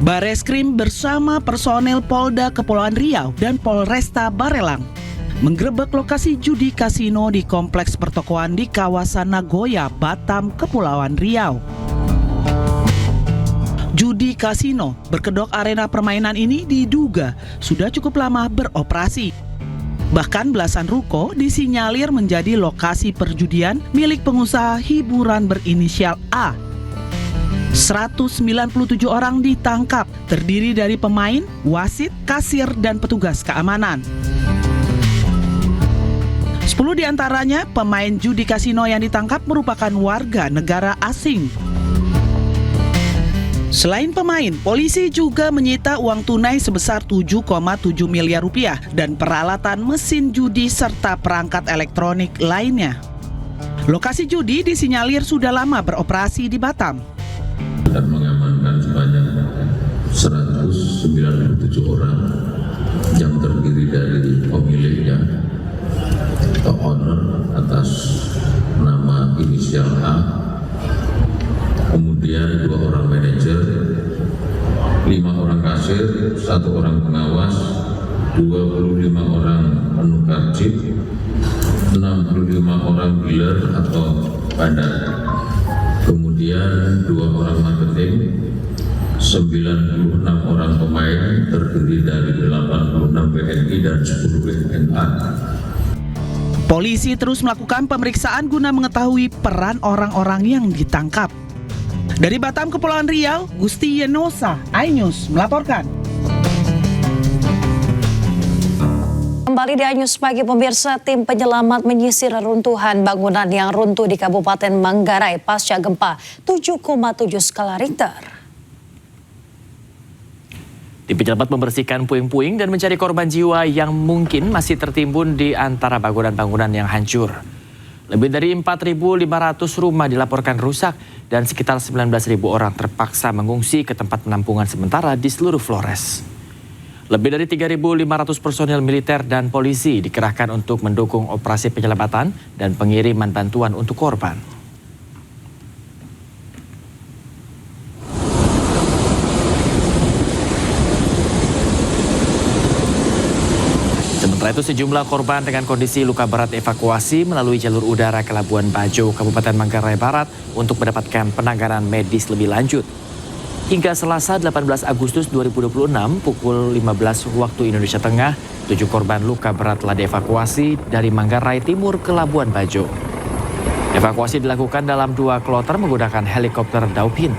Bareskrim bersama personel Polda Kepulauan Riau dan Polresta Barelang menggerebek lokasi judi kasino di kompleks pertokoan di kawasan Nagoya, Batam, Kepulauan Riau. Judi kasino berkedok arena permainan ini diduga sudah cukup lama beroperasi. Bahkan belasan ruko disinyalir menjadi lokasi perjudian milik pengusaha hiburan berinisial A. 197 orang ditangkap, terdiri dari pemain, wasit, kasir, dan petugas keamanan. 10 diantaranya pemain judi kasino yang ditangkap merupakan warga negara asing. Selain pemain, polisi juga menyita uang tunai sebesar 7,7 miliar rupiah dan peralatan mesin judi serta perangkat elektronik lainnya. Lokasi judi disinyalir sudah lama beroperasi di Batam. Dan mengamankan sebanyak 197 orang yang terdiri dari pemiliknya atau owner atas nama inisial A, kemudian 2 orang manajer, 5 orang kasir, 1 orang pengawas, 25 orang penukar chip, 65 orang dealer atau bandar. Kemudian 2 orang marketing, 96 orang pemain terdiri dari 86 WNI dan 10 WNA. Polisi terus melakukan pemeriksaan guna mengetahui peran orang-orang yang ditangkap. Dari Batam, Kepulauan Riau, Gusti Yenosa, iNews melaporkan. Kembali di iNews Pagi pemirsa, tim penyelamat menyisir reruntuhan bangunan yang runtuh di Kabupaten Manggarai pasca gempa 7,7 skala Richter. Tim penyelamat membersihkan puing-puing dan mencari korban jiwa yang mungkin masih tertimbun di antara bangunan-bangunan yang hancur. Lebih dari 4.500 rumah dilaporkan rusak dan sekitar 19.000 orang terpaksa mengungsi ke tempat penampungan sementara di seluruh Flores. Lebih dari 3.500 personel militer dan polisi dikerahkan untuk mendukung operasi penyelamatan dan pengiriman bantuan untuk korban. Sementara itu sejumlah korban dengan kondisi luka berat evakuasi melalui jalur udara ke Labuan Bajo, Kabupaten Manggarai Barat untuk mendapatkan penanganan medis lebih lanjut. Hingga Selasa 18 Agustus 2026 pukul 15 waktu Indonesia Tengah, 7 korban luka berat telah dievakuasi dari Manggarai Timur ke Labuan Bajo. Evakuasi dilakukan dalam 2 kloter menggunakan helikopter Dauphin.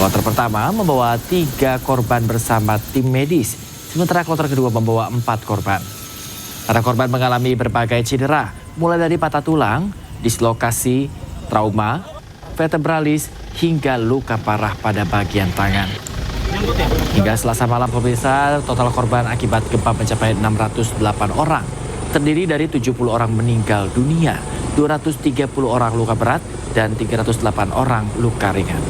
Kloter pertama membawa 3 korban bersama tim medis, sementara kloter kedua membawa 4 korban. Para korban mengalami berbagai cedera, mulai dari patah tulang, dislokasi, trauma, vertebralis, hingga luka parah pada bagian tangan. Hingga Selasa malam pemirsa, total korban akibat gempa mencapai 608 orang. Terdiri dari 70 orang meninggal dunia, 230 orang luka berat, dan 308 orang luka ringan.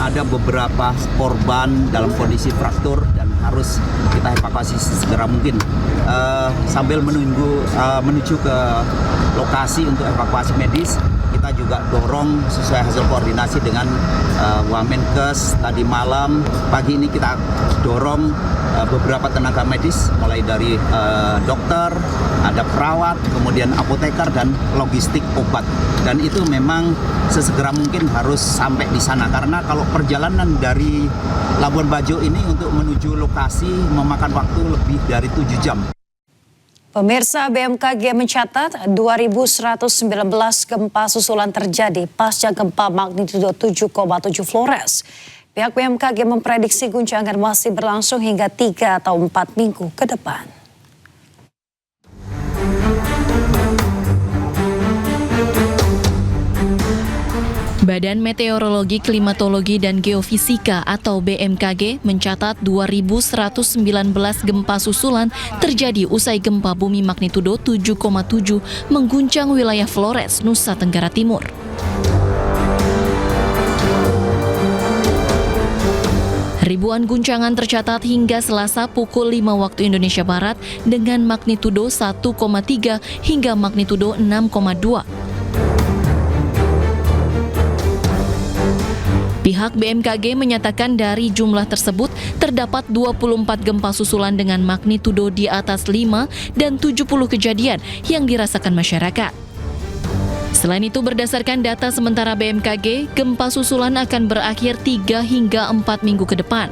Ada beberapa korban dalam kondisi fraktur dan harus kita evakuasi segera mungkin. Sambil menuju ke lokasi untuk evakuasi medis, kita juga dorong sesuai hasil koordinasi dengan Wamenkes tadi malam. Pagi ini kita dorong beberapa tenaga medis, mulai dari dokter, ada perawat, kemudian apoteker dan logistik obat. Dan itu memang sesegera mungkin harus sampai di sana, karena kalau perjalanan dari Labuan Bajo ini untuk menuju lokasi memakan waktu lebih dari 7 jam. Pemirsa, BMKG mencatat 2.119 gempa susulan terjadi pasca gempa magnitudo 7,7 Flores. Pihak BMKG memprediksi guncangan masih berlangsung hingga 3 atau 4 minggu ke depan. Badan Meteorologi, Klimatologi, dan Geofisika atau BMKG mencatat 2.119 gempa susulan terjadi usai gempa bumi magnitudo 7,7 mengguncang wilayah Flores, Nusa Tenggara Timur. Ribuan guncangan tercatat hingga Selasa pukul 5 waktu Indonesia Barat dengan magnitudo 1,3 hingga magnitudo 6,2. Pihak BMKG menyatakan dari jumlah tersebut terdapat 24 gempa susulan dengan magnitudo di atas 5 dan 70 kejadian yang dirasakan masyarakat. Selain itu, berdasarkan data sementara BMKG, gempa susulan akan berakhir 3 hingga 4 minggu ke depan.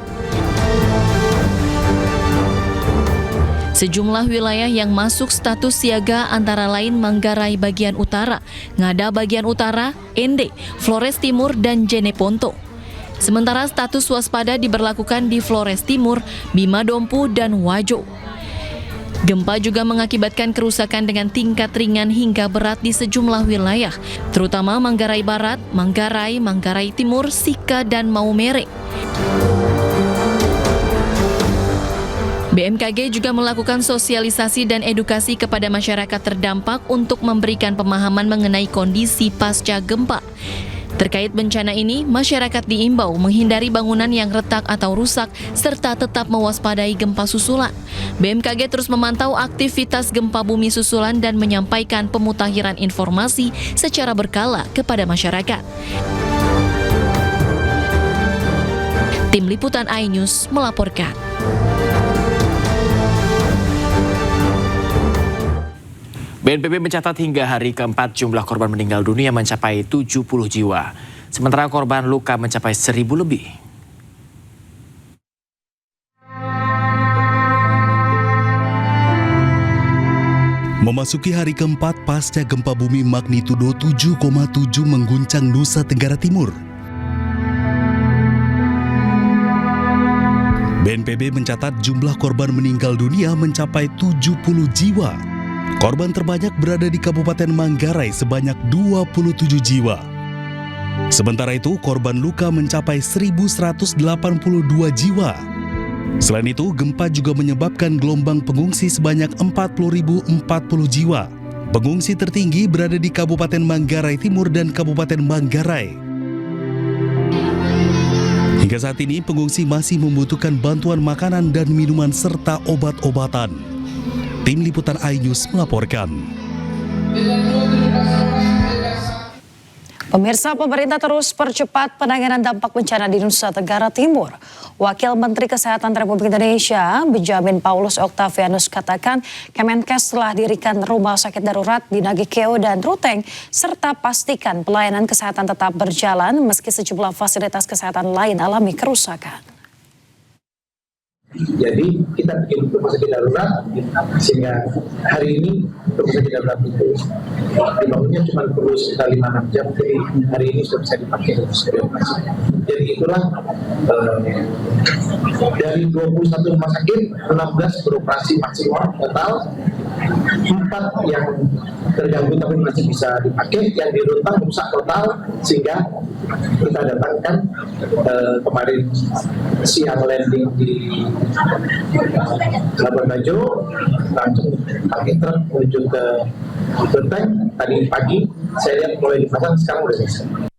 Sejumlah wilayah yang masuk status siaga antara lain Manggarai bagian utara, Ngada bagian utara, Ende, Flores Timur, dan Jeneponto. Sementara status waspada diberlakukan di Flores Timur, Bima Dompu, dan Wajo. Gempa juga mengakibatkan kerusakan dengan tingkat ringan hingga berat di sejumlah wilayah, terutama Manggarai Barat, Manggarai Timur, Sika, dan Maumere. BMKG juga melakukan sosialisasi dan edukasi kepada masyarakat terdampak untuk memberikan pemahaman mengenai kondisi pasca gempa. Terkait bencana ini, masyarakat diimbau menghindari bangunan yang retak atau rusak serta tetap mewaspadai gempa susulan. BMKG terus memantau aktivitas gempa bumi susulan dan menyampaikan pemutakhiran informasi secara berkala kepada masyarakat. Tim Liputan iNews melaporkan. BNPB mencatat hingga hari keempat jumlah korban meninggal dunia mencapai 70 jiwa. Sementara korban luka mencapai 1.000 lebih. Memasuki hari keempat pasca gempa bumi magnitudo 7,7 mengguncang Nusa Tenggara Timur. BNPB mencatat jumlah korban meninggal dunia mencapai 70 jiwa. Korban terbanyak berada di Kabupaten Manggarai sebanyak 27 jiwa. Sementara itu, korban luka mencapai 1.182 jiwa. Selain itu, gempa juga menyebabkan gelombang pengungsi sebanyak 40.040 jiwa. Pengungsi tertinggi berada di Kabupaten Manggarai Timur dan Kabupaten Manggarai. Hingga saat ini, pengungsi masih membutuhkan bantuan makanan dan minuman serta obat-obatan. Tim Liputan iNews melaporkan. Pemirsa, pemerintah terus percepat penanganan dampak bencana di Nusa Tenggara Timur. Wakil Menteri Kesehatan Republik Indonesia, Benjamin Paulus Octavianus, katakan Kemenkes telah dirikan rumah sakit darurat di Nagekeo dan Ruteng, serta pastikan pelayanan kesehatan tetap berjalan meski sejumlah fasilitas kesehatan lain alami kerusakan. Jadi kita bikin rumah sakit darurat sehingga hari ini rumah sakit darurat itu dibangunnya cuma perlu sekitar 5-6 jam, jadi hari ini sudah bisa dipakai untuk operasi. Jadi itulah dari 21 rumah sakit 16 beroperasi maksimal total, 4 yang terganggu tapi masih bisa dipakai, yang di Runtang rusak total sehingga kita datangkan kemarin siang landing di Labuan Bajo, langsung pakai truk menuju ke Ruteng. Tadi pagi saya lihat mulai dipasang, sekarang sudah selesai.